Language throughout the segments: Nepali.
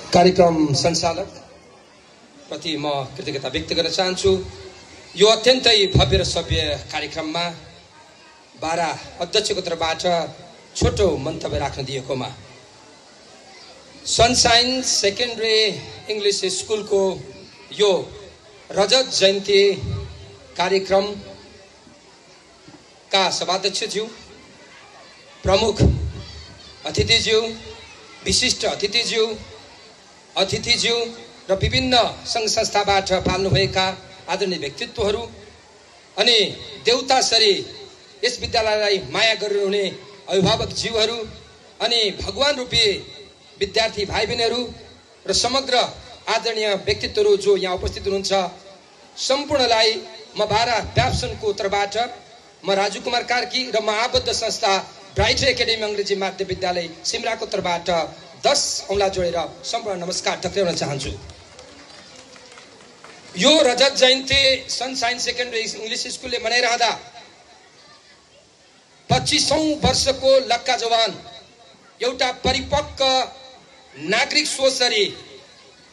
कार्यक्रम सञ्चालक प्रति म कृतज्ञता व्यक्त गर्न चाहन्छु। यो अत्यन्तै भव्य र सभ्य कार्यक्रममा बारा अध्यक्षको तर्फबाट छोटो मन्तव्य राख्न दिएकोमा सनसाइन सेकेन्डरी इङ्ग्लिस स्कुलको यो रजत जयन्ती कार्यक्रमका सभाध्यक्षज्यू, प्रमुख अतिथिज्यू, विशिष्ट अतिथिज्यू र विभिन्न सङ्घ संस्थाबाट पाल्नुभएका आदरणीय व्यक्तित्वहरू अनि देउतासरी यस विद्यालयलाई माया गरिरहने अभिभावकज्यूहरू अनि भगवान रूपी विद्यार्थी भाइ बहिनीहरू र समग्र आदरणीय व्यक्तित्वहरू जो यहाँ उपस्थित हुनुहुन्छ, सम्पूर्णलाई म बारा व्याप्सनको तर्फबाट म राजु कुमार कार्की र म आबद्ध संस्था ब्राइट एकाडेमी अङ्ग्रेजी माध्यमिक विद्यालय सिमराको तर्फबाट 10 औँला जोडेर सम्पूर्ण नमस्कार टक्राउन चाहन्छु। यो रजत जयन्ती सनसाइन सेकेन्डरी इङ्ग्लिस स्कुलले मनाइरहँदा 25औं वर्षको लक्का जवान एउटा परिपक्व नागरिक सोचरी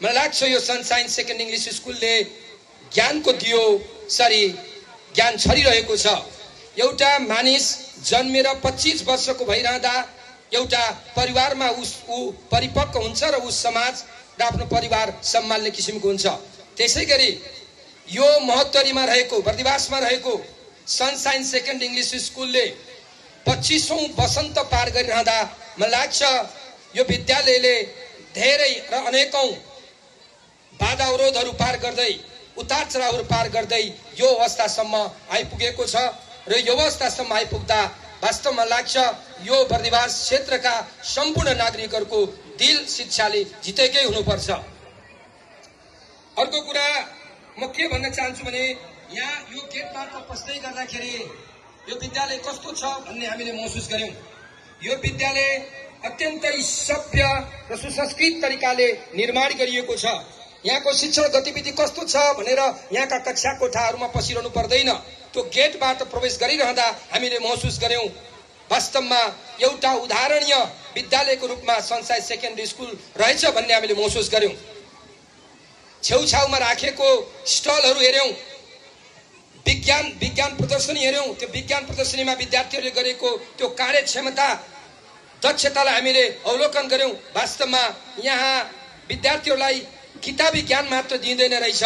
मलाई लाग्छ यो सनसाइन सेकेन्ड इङ्ग्लिस स्कुलले ज्ञानको दियो सरी ज्ञान छरिरहेको छ। एउटा मानिस जन्मेर 25 वर्षको भइरहँदा एउटा परिवारमा ऊ परिपक्व हुन्छ र उस समाज र आफ्नो परिवार सम्हाल्ने किसिमको हुन्छ। त्यसैगरी यो महोत्तरीमा रहेको बर्दिवासमा रहेको सनसाइन सेकेन्ड इङ्ग्लिस स्कुलले 25औं वसन्त पार गरिरहँदा मलाई लाग्छ यो विद्यालयले धेरै र अनेकौं बाधा अवरोधहरू पार गर्दै उतार चढावहरू पार गर्दै यो अवस्थासम्म आइपुगेको छ र यो अवस्थासम्म आइपुग्दा वास्तवमा लाग्छ यो बर्दिवास क्षेत्रका सम्पूर्ण नागरिकहरूको दिल शिक्षाले जितेकै हुनुपर्छ। अर्को कुरा म के भन्न चाहन्छु भने यहाँ यो गेटबाट पस्दै गर्दाखेरि यो विद्यालय कस्तो छ भन्ने हामीले महसुस गर्यौं। यो विद्यालय अत्यन्तै सभ्य र सुसंस्कृत तरिकाले निर्माण गरिएको छ। यहाँको शिक्षण गतिविधि कस्तो छ भनेर यहाँका कक्षा कोठाहरूमा पसिरहनु पर्दैन। त्यो गेटबाट प्रवेश गरिरहँदा हामीले महसुस गर्यौं वास्तवमा एउटा उदाहरणीय विद्यालयको रूपमा सनसाइन सेकेन्डरी स्कुल रहेछ भन्ने हामीले महसुस गर्यौं। छेउछाउमा राखेको स्टलहरू हेर्यौं, विज्ञान प्रदर्शनी हेर्यौं। त्यो विज्ञान प्रदर्शनीमा विद्यार्थीहरूले गरेको त्यो कार्य क्षमता दक्षतालाई हामीले अवलोकन गर्यौं। वास्तवमा यहाँ विद्यार्थीहरूलाई किताबी ज्ञान मात्र दिँदैन रहेछ,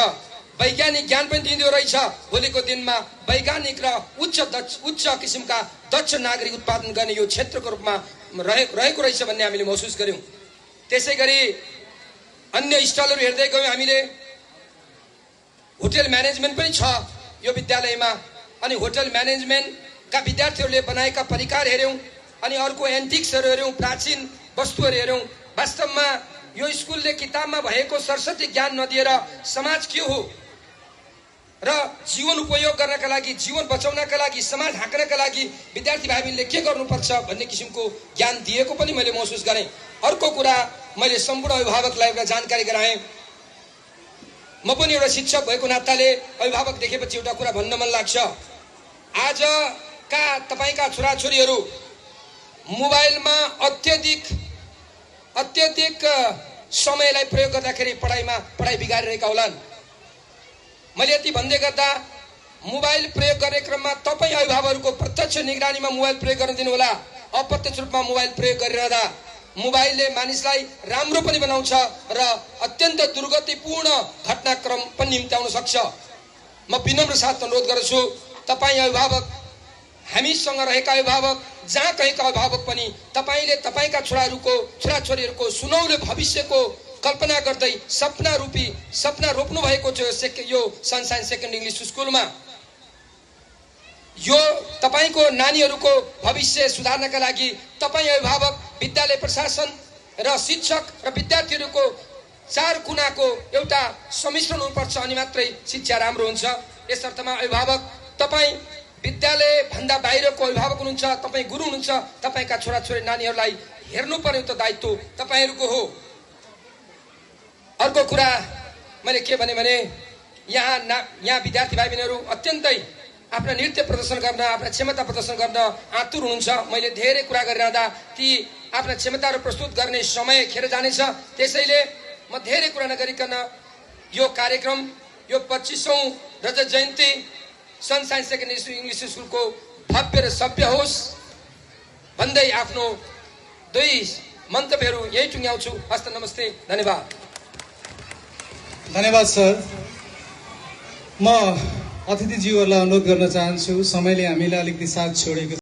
वैज्ञानिक ज्ञान पनि दिँदो रहेछ। भोलिको दिनमा वैज्ञानिक र उच्च किसिमका दक्ष नागरिक उत्पादन गर्ने यो क्षेत्रको रूपमा रहेको रहेछ भन्ने हामीले महसुस गर्यौं। त्यसैगरी अन्य स्टलहरू हेर्दै गयौं हामीले। होटल म्यानेजमेन्ट पनि छ यो विद्यालयमा अनि होटल म्यानेजमेन्टका विद्यार्थीहरूले बनाएका परिकार हेर्यौं अनि अर्को एन्टिक्सहरू हेर्यौं, प्राचीन वस्तुहरू हेर्यौं। वास्तवमा यो स्कुलले किताबमा भएको सरस्वती ज्ञान नदिएर समाज के हो र जीवन उपयोग गर्नका लागि, जीवन बचाउनका लागि, समाज हाँक्नका लागि विद्यार्थी भाइबहिनीले के गर्नुपर्छ भन्ने किसिमको ज्ञान दिएको पनि मैले महसुस गरेँ। अर्को कुरा मैले सम्पूर्ण अभिभावकलाई एउटा जानकारी गराएँ। म पनि एउटा शिक्षक भएको नाताले अभिभावक देखेपछि एउटा कुरा भन्न मन लाग्छ। आजका तपाईका छोराछोरीहरू मोबाइलमा अत्यधिक समयलाई प्रयोग गर्दाखेरि पढाइ बिगारिरहेका होलान्। मैले यति भन्दै गर्दा मोबाइल प्रयोग गर्ने क्रममा तपाईँ अभिभावकहरूको प्रत्यक्ष निगरानीमा मोबाइल प्रयोग गर्न दिनु होला। अप्रत्यक्ष रूपमा मोबाइल प्रयोग गरिरहँदा मोबाइलले मानिसलाई राम्रो पनि बनाउँछ र अत्यन्त दुर्गतिपूर्ण घटनाक्रम पनि निम्त्याउन सक्छ। म विनम्र साथ अनुरोध गर्छु तपाईँ अभिभावक, हामीसँग रहेका अभिभावक, जहाँ कहीँका अभिभावक पनि तपाईँले तपाईँका छोराछोरीहरूको सुनौलो भविष्यको कल्पना गर्दै सपना रोप्नु भएको छ यो सनसाइन सेकेन्ड इङ्ग्लिस स्कुलमा। यो तपाईँको नानीहरूको भविष्य सुधार्नका लागि तपाईँ अभिभावक, विद्यालय प्रशासन र शिक्षक र विद्यार्थीहरूको चार कुनाको एउटा सम्मिश्रण हुनुपर्छ अनि मात्रै शिक्षा राम्रो हुन्छ। यस अर्थमा अभिभावक, तपाईँ विद्यालय भन्दा बाहिरको अभिभावक हुनुहुन्छ, तपाईँ गुरु हुनुहुन्छ। तपाईँका छोराछोरी नानीहरूलाई हेर्नुपर्ने त दायित्व तपाईँहरूको हो। अर्को कुरा मैले के भने यहाँ विद्यार्थी भाइ बहिनीहरू अत्यन्तै आफ्ना नृत्य प्रदर्शन गर्न, आफ्ना क्षमता प्रदर्शन गर्न आतुर हुनुहुन्छ। मैले धेरै कुरा गरिरहँदा ती आफ्ना क्षमताहरू प्रस्तुत गर्ने समय खेर जानेछ। त्यसैले म धेरै कुरा नगरिकन यो कार्यक्रम यो 25औं रजत जयन्ती सनसाइन सेकेन्डरी इङ्ग्लिस स्कुलको भव्य र सभ्य होस् भन्दै आफ्नो दुई मन्तव्यहरू यही टुङ्ग्याउँछु। हस्त नमस्ते, धन्यवाद। धन्यवाद सर। म अतिथिज्यूहरूलाई अनुरोध गर्न चाहन्छु, समयले हामीलाई अलिकति साथ छोडेको